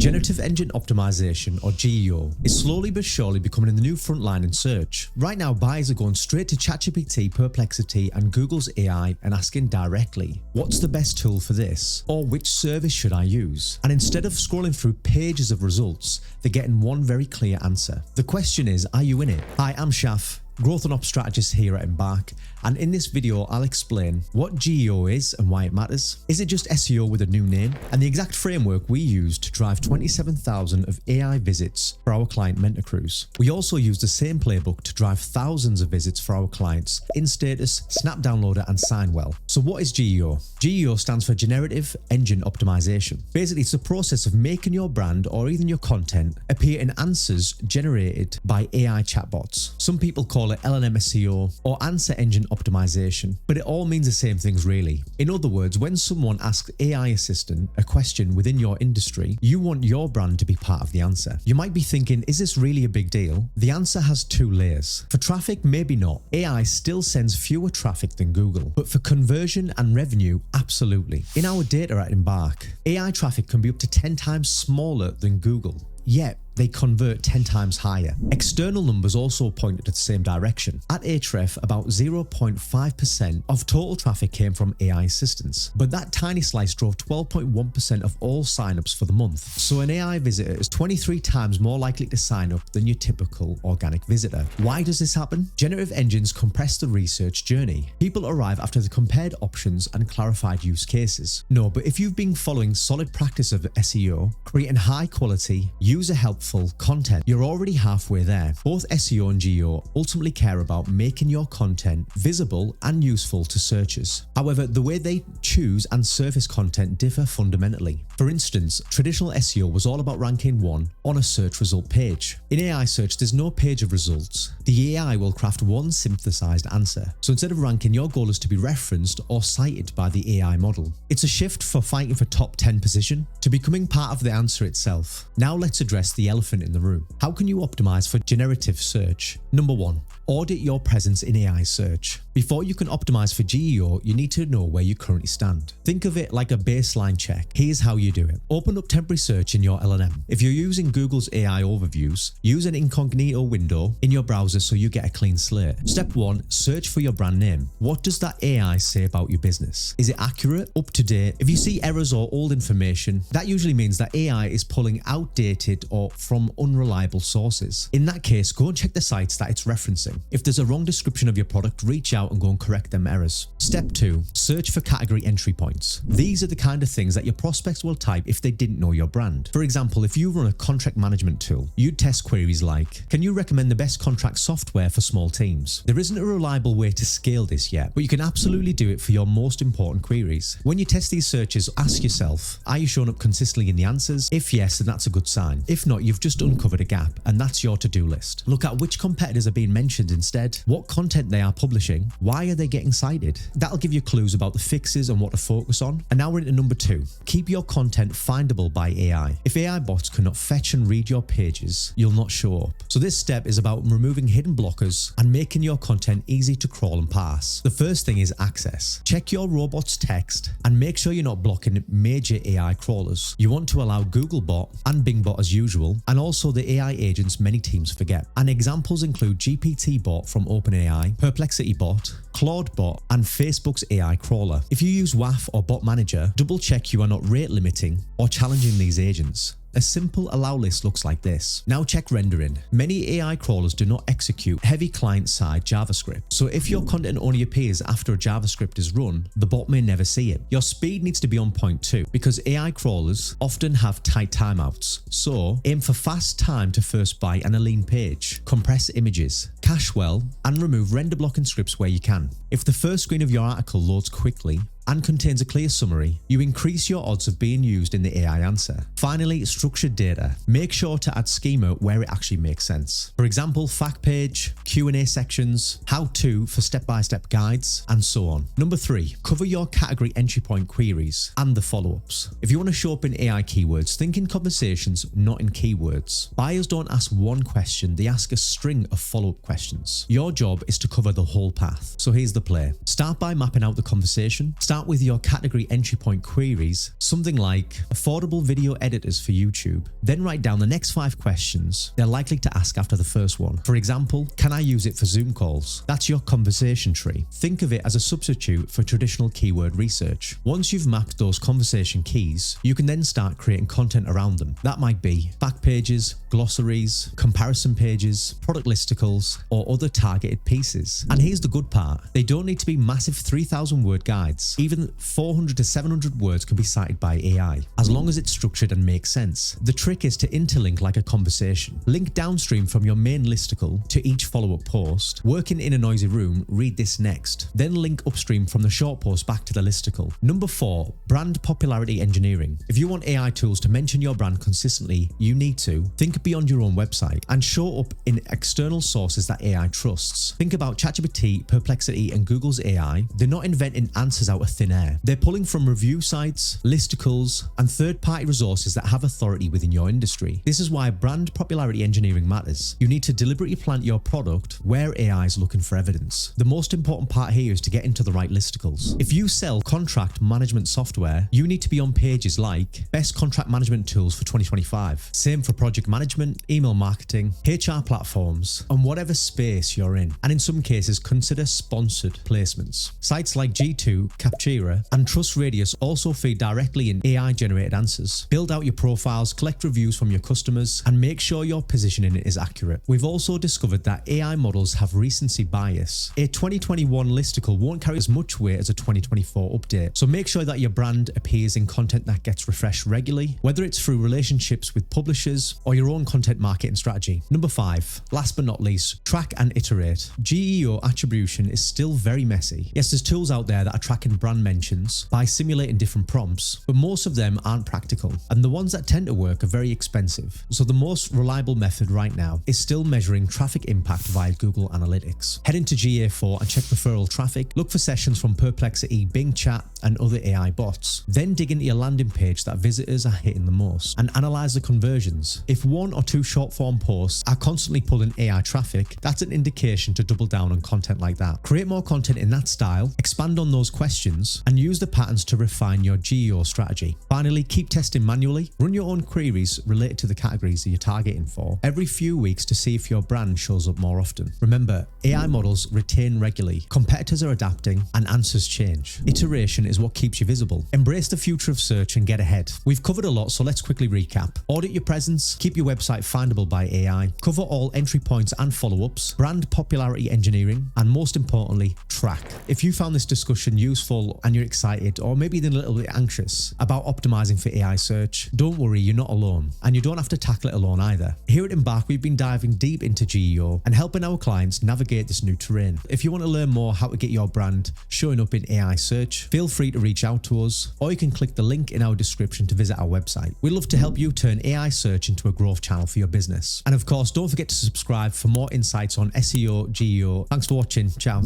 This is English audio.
Generative Engine Optimization, or GEO, is slowly but surely becoming the new frontline in search. Right now, buyers are going straight to ChatGPT, Perplexity, and Google's AI and asking directly, what's the best tool for this? Or which service should I use? And instead of scrolling through pages of results, they're getting one very clear answer. The question is, are you in it? Hi, I'm Shaf, Growth and Ops Strategist here at Embark, and in this video I'll explain what GEO is and why it matters. Is it just SEO with a new name? And the exact framework we use to drive 27,000 of AI visits for our client MentorCruise. We also use the same playbook to drive thousands of visits for our clients in Status, Snap Downloader and Signwell. So what is GEO? GEO stands for Generative Engine Optimization. Basically, it's the process of making your brand or even your content appear in answers generated by AI chatbots. Some people call it LLM SEO or answer engine optimization, but it all means the same things really. In other words, when someone asks AI assistant a question within your industry, you want your brand to be part of the answer. You might be thinking, is this really a big deal? The answer has two layers. For traffic, maybe not. AI still sends fewer traffic than Google, but for conversion and revenue, absolutely. In our data at Embark, AI traffic can be up to 10 times smaller than Google, yet they convert 10 times higher. External numbers also pointed to the same direction. At Ahrefs, about 0.5% of total traffic came from AI assistants, but that tiny slice drove 12.1% of all signups for the month. So an AI visitor is 23 times more likely to sign up than your typical organic visitor. Why does this happen? Generative engines compress the research journey. People arrive after the compared options and clarified use cases. No, but if you've been following solid practice of SEO, creating high quality, user helpful content, you're already halfway there. Both SEO and GEO ultimately care about making your content visible and useful to searchers. However, the way they choose and surface content differ fundamentally. For instance, traditional SEO was all about ranking one on a search result page. In AI search, there's no page of results. The AI will craft one synthesized answer. So instead of ranking, your goal is to be referenced or cited by the AI model. It's a shift for fighting for top 10 position to becoming part of the answer itself. Now let's address the elephant in the room. How can you optimize for generative search? Number one, audit your presence in AI search. Before you can optimize for GEO, you need to know where you currently stand. Think of it like a baseline check. Here's how you do it. Open up temporary search in your LLM. If you're using Google's AI overviews, use an incognito window in your browser so you get a clean slate. Step one, search for your brand name. What does that AI say about your business? Is it accurate, up to date? If you see errors or old information, that usually means that AI is pulling outdated or from unreliable sources. In that case, go and check the sites that it's referencing. If there's a wrong description of your product, reach out and go and correct them errors. Step two, search for category entry points. These are the kind of things that your prospects will type if they didn't know your brand. For example, if you run a contract management tool, you'd test queries like, can you recommend the best contract software for small teams? There isn't a reliable way to scale this yet, but you can absolutely do it for your most important queries. When you test these searches, ask yourself, are you showing up consistently in the answers? If yes, then that's a good sign. If not, you've just uncovered a gap, and that's your to-do list. Look at which competitors are being mentioned instead, what content they are publishing, why are they getting cited? That'll give you clues about the fixes and what to focus on. And now we're into number two. Keep your content findable by AI. If AI bots cannot fetch and read your pages, you'll not show up. So this step is about removing hidden blockers and making your content easy to crawl and parse. The first thing is access. Check your robot's text and make sure you're not blocking major AI crawlers. You want to allow Googlebot and Bingbot as usual, and also the AI agents many teams forget. And examples include GPT bot from OpenAI, Perplexity bot, Claude bot, and Facebook's AI crawler. If you use WAF or bot manager, double check you are not rate limiting or challenging these agents. A simple allow list looks like this. Now check rendering. Many AI crawlers do not execute heavy client-side JavaScript. So if your content only appears after a JavaScript is run, the bot may never see it. Your speed needs to be on point too, because AI crawlers often have tight timeouts. So aim for fast time to first byte and a lean page. Compress images, cache well, and remove render blocking scripts where you can. If the first screen of your article loads quickly and contains a clear summary, you increase your odds of being used in the AI answer. Finally, structured data. Make sure to add schema where it actually makes sense. For example, fact page, Q&A sections, how-to for step-by-step guides, and so on. Number three, cover your category entry point queries and the follow-ups. If you want to show up in AI keywords, think in conversations, not in keywords. Buyers don't ask one question, they ask a string of follow-up questions. Your job is to cover the whole path. So here's the play. Start by mapping out the conversation. Start Start with your category entry point queries, something like affordable video editors for YouTube. Then write down the next 5 questions they're likely to ask after the first one. For example, can I use it for Zoom calls? That's your conversation tree. Think of it as a substitute for traditional keyword research. Once you've mapped those conversation keys, you can then start creating content around them. That might be fact pages, glossaries, comparison pages, product listicles, or other targeted pieces. And here's the good part. They don't need to be massive 3,000 word guides. Even 400 to 700 words can be cited by AI, as long as it's structured and makes sense. The trick is to interlink like a conversation. Link downstream from your main listicle to each follow-up post. Working in a noisy room, read this next. Then link upstream from the short post back to the listicle. Number 4, brand popularity engineering. If you want AI tools to mention your brand consistently, you need to think beyond your own website and show up in external sources that AI trusts. Think about ChatGPT, Perplexity, and Google's AI. They're not inventing answers out of thin air. They're pulling from review sites, listicles, and third-party resources that have authority within your industry. This is why brand popularity engineering matters. You need to deliberately plant your product where AI is looking for evidence. The most important part here is to get into the right listicles. If you sell contract management software, you need to be on pages like best contract management tools for 2025. Same for project management, email marketing, HR platforms, and whatever space you're in. And in some cases, consider sponsored placements. Sites like G2, Captura, and TrustRadius also feed directly in AI-generated answers. Build out your profiles, collect reviews from your customers, and make sure your positioning is accurate. We've also discovered that AI models have recency bias. A 2021 listicle won't carry as much weight as a 2024 update, so make sure that your brand appears in content that gets refreshed regularly, whether it's through relationships with publishers or your own content marketing strategy. Number 5, last but not least, track and iterate. GEO attribution is still very messy. Yes, there's tools out there that are tracking brand mentions by simulating different prompts, but most of them aren't practical, and the ones that tend to work are very expensive. So the most reliable method right now is still measuring traffic impact via Google Analytics. Head into GA4 and check referral traffic, look for sessions from Perplexity, Bing Chat, and other AI bots. Then dig into your landing page that visitors are hitting the most and analyze the conversions. If 1 or 2 short form posts are constantly pulling AI traffic, that's an indication to double down on content like that. Create more content in that style, expand on those questions, and use the patterns to refine your GEO strategy. Finally, keep testing manually. Run your own queries related to the categories that you're targeting for every few weeks to see if your brand shows up more often. Remember, AI models retain regularly, competitors are adapting, and answers change. Iteration is what keeps you visible. Embrace the future of search and get ahead. We've covered a lot, so let's quickly recap. Audit your presence, keep your website findable by AI, cover all entry points and follow-ups, brand popularity engineering, and most importantly, track. If you found this discussion useful and you're excited or maybe even a little bit anxious about optimizing for AI search, don't worry, you're not alone, and you don't have to tackle it alone either. Here at Embark, we've been diving deep into GEO and helping our clients navigate this new terrain. If you want to learn more how to get your brand showing up in AI search, feel free to reach out to us, or you can click the link in our description to visit our website. We'd love to help you turn AI search into a growth channel for your business. And of course, don't forget to subscribe for more insights on SEO, GEO. Thanks for watching. Ciao.